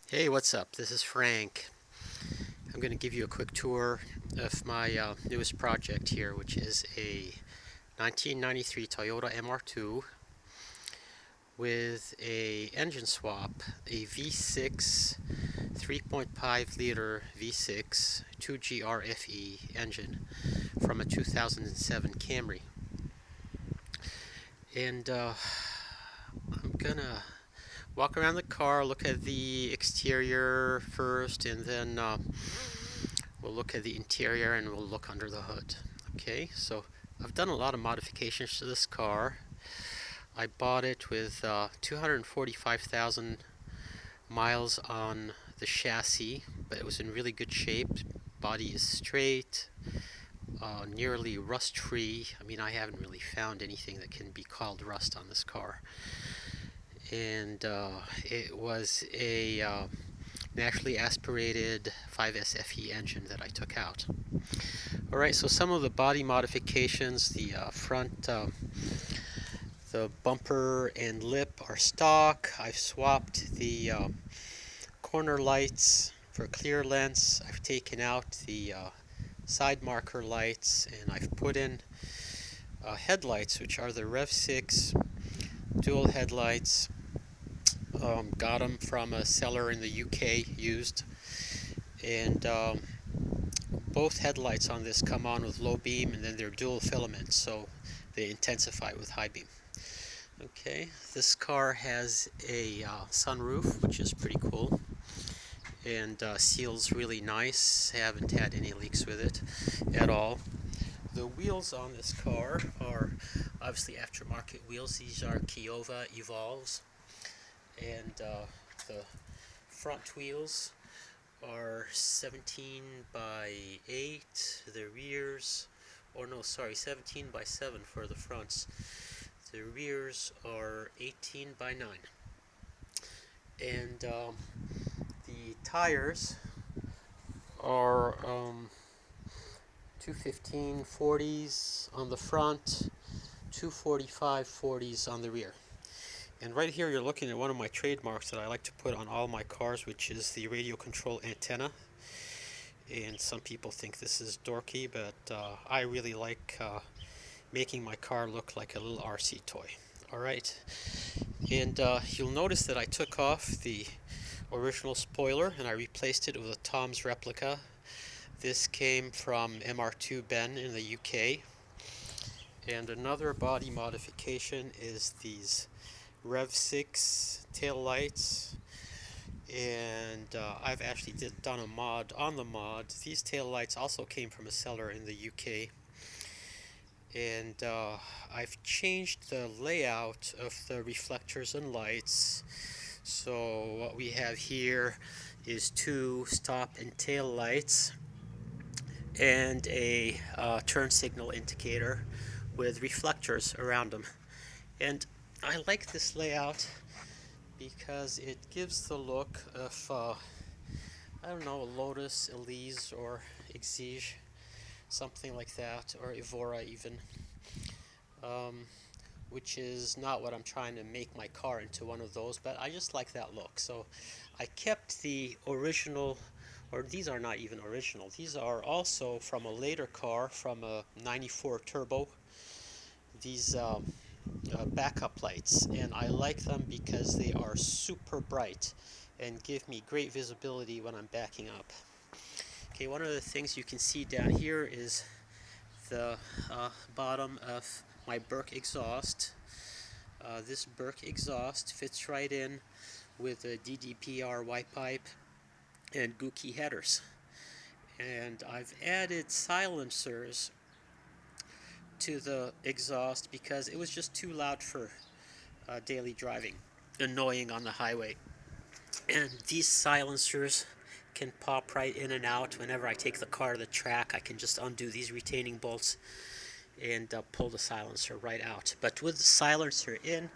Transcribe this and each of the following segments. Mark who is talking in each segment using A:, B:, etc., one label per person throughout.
A: Hey, what's up? This is Frank. I'm going to give you a quick tour of my newest project here, which is a 1993 Toyota MR2 with a engine swap, a V6 3.5 liter V6 2GRFE engine from a 2007 Camry. And I'm gonna walk around the car, look at the exterior first, and then we'll look at the interior and we'll look under the hood. Okay, so I've done a lot of modifications to this car. I bought it with 245,000 miles on the chassis, but it was in really good shape. Body is straight, nearly rust free. I mean, I haven't really found anything that can be called rust on this car. And it was a naturally aspirated 5S FE engine that I took out. Alright, so some of the body modifications, the front, the bumper and lip are stock. I've swapped the corner lights for clear lens. I've taken out the side marker lights, and I've put in headlights, which are the Rev 6 dual headlights. Got them from a seller in the UK used, and both headlights on this come on with low beam, and then they're dual filament, so they intensify with high beam. Okay, this car has a sunroof, which is pretty cool, and seals really nice. Haven't had any leaks with it at all. The wheels on this car are obviously aftermarket wheels. These are Kiowa Evolves, and the front wheels are 17 by 8. The rears, or no, sorry, 17 by 7 for the fronts. The rears are 18 by 9. And the tires are 215 40s on the front, 245 40s on the rear. And right here you're looking at one of my trademarks that I like to put on all my cars, which is the radio control antenna. And some people think this is dorky, but I really like making my car look like a little RC toy. Alright, and you'll notice that I took off the original spoiler and I replaced it with a Tom's replica. This came from MR2 Ben in the UK. And another body modification is these Rev 6 tail lights, and I've actually done a mod on the mod. These tail lights also came from a seller in the UK, and I've changed the layout of the reflectors and lights. So what we have here is two stop and tail lights and a turn signal indicator with reflectors around them. And I like this layout because it gives the look of, I don't know, a Lotus, Elise, or Exige, something like that, or Evora even, um, which is not what I'm trying to make my car into one of those, but I just like that look. So I kept the original, or these are not even original, these are also from a later car, from a 94 Turbo. These backup lights, and I like them because they are super bright and give me great visibility when I'm backing up. Okay, one of the things you can see down here is the bottom of my Burke exhaust. This Burke exhaust fits right in with a DDPR Y pipe and Gucci headers. And I've added silencers to the exhaust because it was just too loud for daily driving, annoying on the highway. And these silencers can pop right in and out. Whenever I take the car to the track, I can just undo these retaining bolts and pull the silencer right out. But with the silencer in,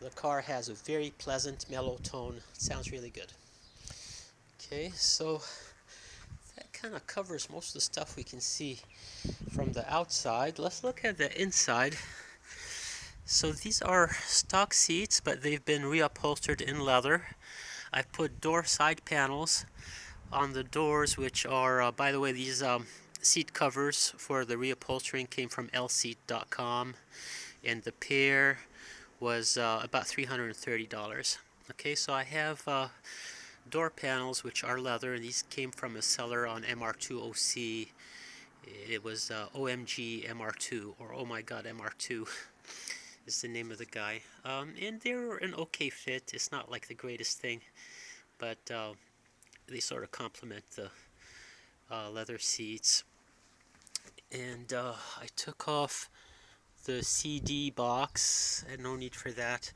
A: the car has a very pleasant mellow tone. It sounds really good. Okay, so that kind of covers most of the stuff we can see from the outside. Let's look at the inside. So these are stock seats, but they've been reupholstered in leather. I put door side panels on the doors, which are, by the way, these seat covers for the reupholstering came from lseat.com, and the pair was about $330. Okay, so I have door panels which are leather, and these came from a seller on MR2OC. It was OMG MR2, or Oh My God MR2 is the name of the guy. And they're an okay fit. It's not like the greatest thing, but they sort of complement the leather seats. And I took off the CD box, and no need for that.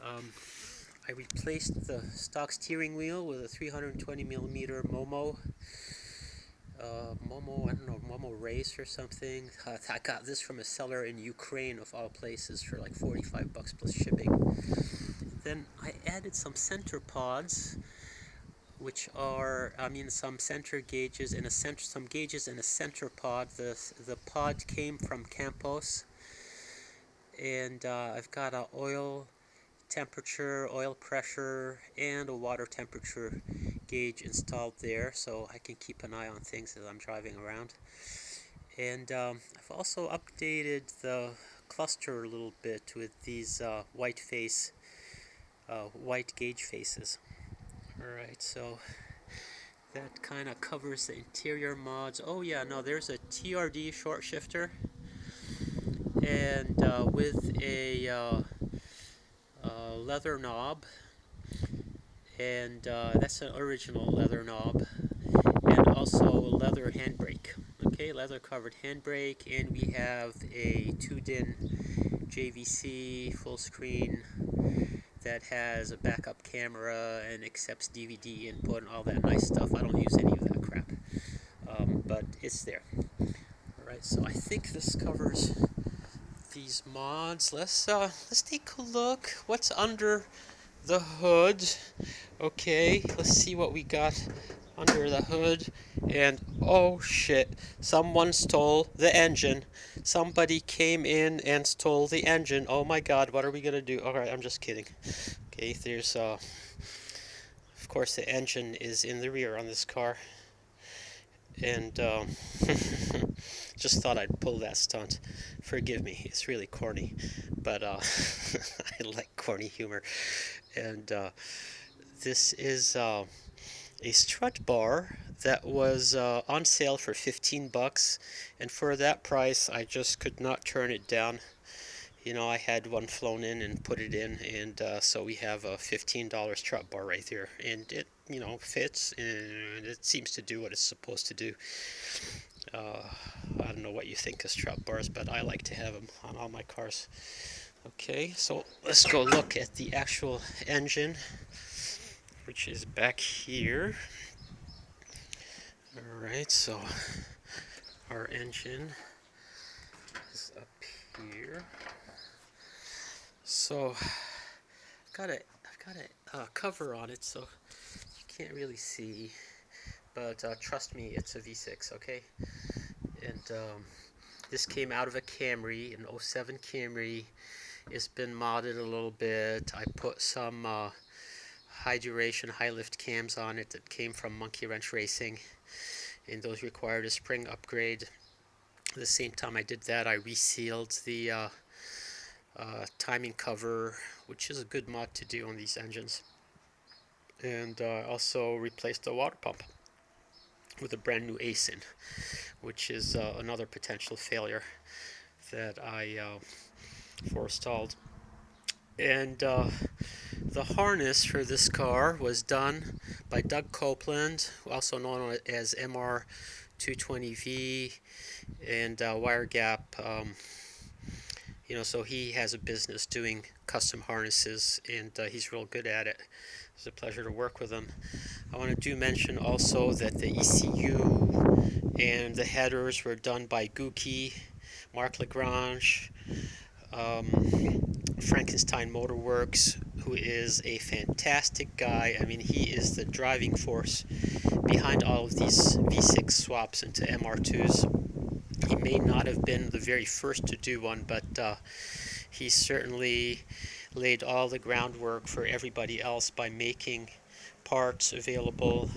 A: I replaced the stock steering wheel with a 320mm Momo. I don't know, Momo Race or something. I got this from a seller in Ukraine, of all places, for like $45 plus shipping. Then I added some center pods, which are, some center gauges and some gauges in a center pod. The pod came from Campos, and I've got a oil temperature, oil pressure, and a water temperature gauge installed there, so I can keep an eye on things as I'm driving around. And I've also updated the cluster a little bit with these white gauge faces. Alright, so that kind of covers the interior mods. Oh yeah, no, there's a TRD short shifter, and with a leather knob, and that's an original leather knob, and also a leather handbrake. Okay, leather covered handbrake, and we have a 2-DIN JVC full screen that has a backup camera and accepts DVD input and all that nice stuff. I don't use any of that crap, but it's there. Alright, so I think this covers these mods. Let's take a look what's under the hood. Okay, let's see what we got under the hood. And oh shit, someone stole the engine. Somebody came in and stole the engine. Oh my god, what are we gonna do? Alright, I'm just kidding. Okay, there's of course the engine is in the rear on this car, and just thought I'd pull that stunt. Forgive me, it's really corny, but I like corny humor. And this is a strut bar that was on sale for $15, and for that price I just could not turn it down. You know, I had one flown in and put it in, and so we have a $15 strut bar right there, and it, fits, and it seems to do what it's supposed to do. I don't know what you think of strut bars, but I like to have them on all my cars. Okay, so let's go look at the actual engine, which is back here. Alright, so our engine is up here. So I've got a cover on it, so you can't really see, but trust me, it's a V6, okay? And this came out of a Camry, an 07 Camry. It's been modded a little bit. I put some high duration, high lift cams on it that came from Monkey Wrench Racing, and those required a spring upgrade. At the same time I did that, I resealed the timing cover, which is a good mod to do on these engines, and also replaced the water pump with a brand new ASIN, which is another potential failure that I forestalled. And the harness for this car was done by Doug Copeland, also known as MR220V, and Wire Gap. So he has a business doing custom harnesses, and he's real good at it. It's a pleasure to work with him. I want to mention also that the ECU and the headers were done by Gookie, Mark Lagrange, Frankenstein Motor Works, who is a fantastic guy. I mean, he is the driving force behind all of these V6 swaps into MR2s. He may not have been the very first to do one, but he certainly laid all the groundwork for everybody else by making parts available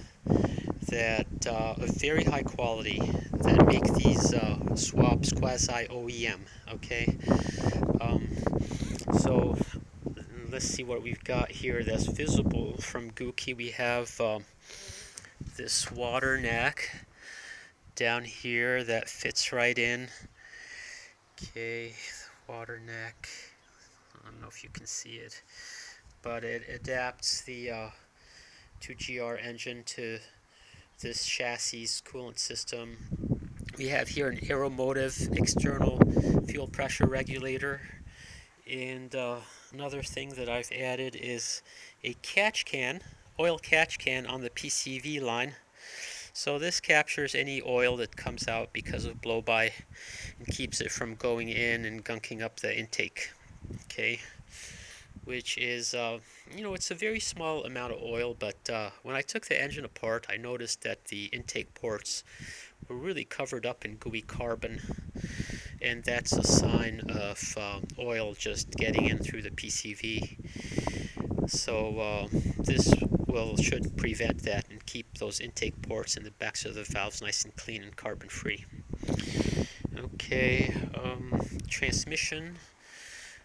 A: that of very high quality that make these swaps quasi OEM. Okay, so let's see what we've got here that's visible from Gookie. We have this water neck down here that fits right in. Okay, water neck. I don't know if you can see it, but it adapts the 2GR engine to this chassis coolant system. We have here an Aeromotive external fuel pressure regulator, and another thing that I've added is a catch can, oil catch can on the PCV line. So this captures any oil that comes out because of blow-by and keeps it from going in and gunking up the intake. Okay, which is, it's a very small amount of oil, but when I took the engine apart, I noticed that the intake ports were really covered up in gooey carbon, and that's a sign of oil just getting in through the PCV. So this should prevent that and keep those intake ports and the backs of the valves nice and clean and carbon free. Okay, transmission,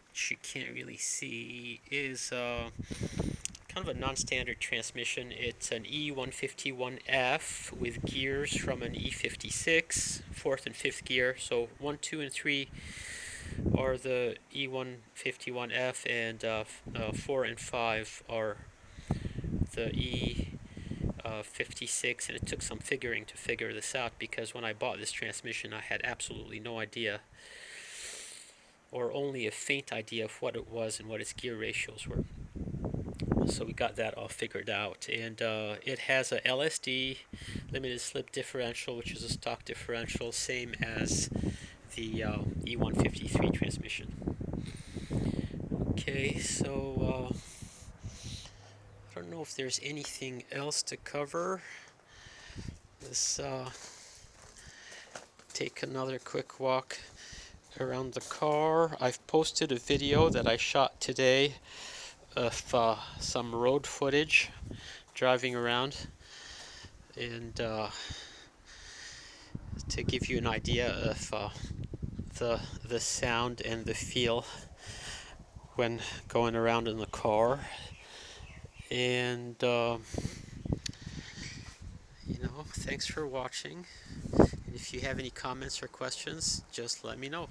A: which you can't really see, is kind of a non-standard transmission. It's an E151F with gears from an E56, fourth and fifth gear. So 1, 2, and 3 are the E151F, and 4 and 5 are the E56. And it took some figuring to figure this out, because when I bought this transmission I had absolutely no idea, or only a faint idea, of what it was and what its gear ratios were. So we got that all figured out, and it has a LSD, limited slip differential, which is a stock differential, same as the E153 transmission. Okay, so I don't know if there's anything else to cover. Let's take another quick walk around the car. I've posted a video that I shot today of some road footage driving around, and to give you an idea of the sound and the feel when going around in the car. And thanks for watching, and if you have any comments or questions, just let me know.